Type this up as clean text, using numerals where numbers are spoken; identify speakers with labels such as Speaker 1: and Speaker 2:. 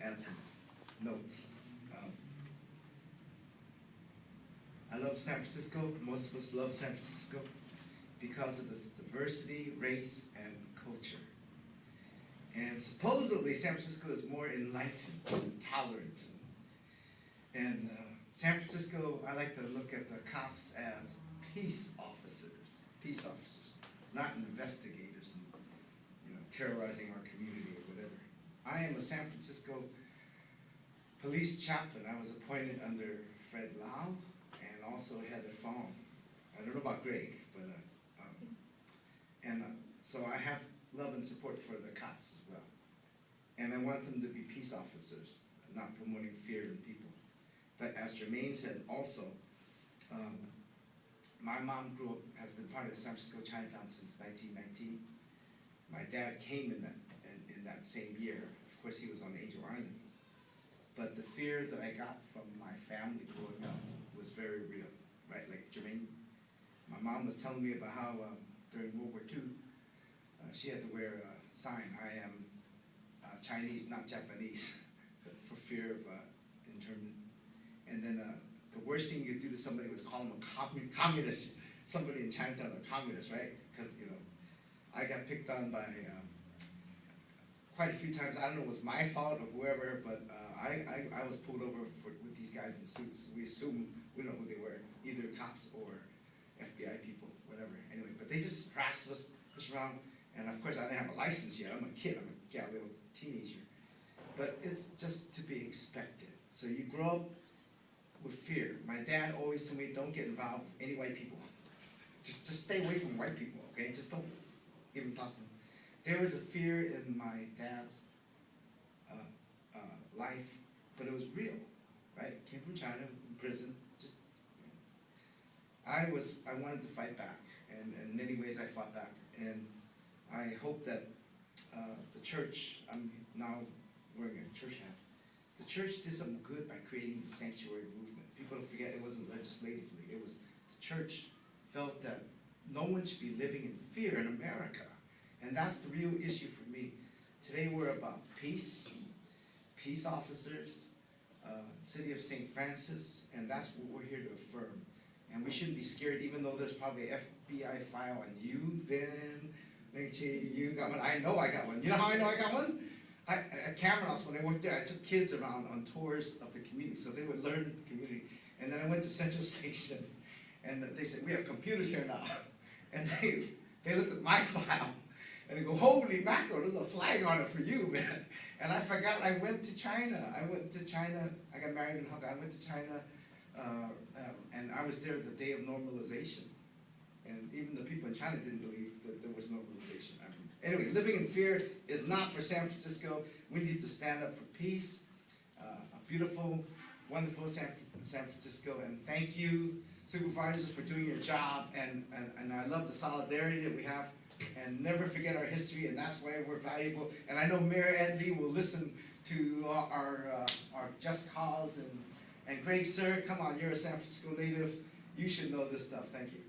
Speaker 1: add some notes. I love San Francisco. Most of us love San Francisco because of its diversity, race, and culture. And supposedly San Francisco is more enlightened and tolerant. And San Francisco, I like to look at the cops as peace officers, not investigators and terrorizing our community or whatever. I am a San Francisco police chaplain. I was appointed under Fred Lau and also Heather Fong. I don't know about Greg, but so I have love and support for the cops as well. And I want them to be peace officers, not promoting fear in people. But as Jermaine said also, my mom has been part of San Francisco Chinatown since 1919. My dad came in that same year. Of course, he was on Angel Island. But the fear that I got from my family growing up was very real, right? Like Jermaine, my mom was telling me about how during World War II, she had to wear a sign, I am Chinese, not Japanese, for fear of internment. And then the worst thing you could do to somebody was call them a communist. Somebody in Chinatown, a communist, right? Because, I got picked on by quite a few times. I don't know if it was my fault or whoever, but I was pulled over with these guys in suits. We assume we don't know who they were, either cops or FBI people, whatever. Anyway, but they just harassed us, pushed around. And of course, I didn't have a license yet. I'm a kid. I'm a little teenager. But it's just to be expected. So you grow up with fear. My dad always told me, don't get involved with any white people. Just stay away from white people, okay? Just don't even talk to them. There was a fear in my dad's life, but it was real, right? Came from China, in prison. I wanted to fight back, and in many ways I fought back. And I hope that the church, I'm now wearing a church hat, the church did something good by creating the sanctuary movement. People don't forget it wasn't legislatively. It was the church felt that no one should be living in fear in America. And that's the real issue for me. Today we're about peace officers, City of St. Francis, and that's what we're here to affirm. And we shouldn't be scared, even though there's probably an FBI file on you, Vin, you got one. I know I got one. You know how I know I got one? At Cameron House, when I worked there, I took kids around on tours of the community, so they would learn the community. And then I went to Central Station, and they said, we have computers here now. And they looked at my file, and they go, holy mackerel, there's a flag on it for you, man. And I forgot I went to China. I got married in Hong Kong. I went to China, and I was there the day of normalization. And even the people in China didn't believe that there was normalization. Anyway, living in fear is not for San Francisco. We need to stand up for peace. A beautiful, wonderful San Francisco. And thank you, supervisors, for doing your job. And I love the solidarity that we have. And never forget our history, and that's why we're valuable. And I know Mayor Ed Lee will listen to our just cause. And Greg, sir, come on, you're a San Francisco native. You should know this stuff. Thank you.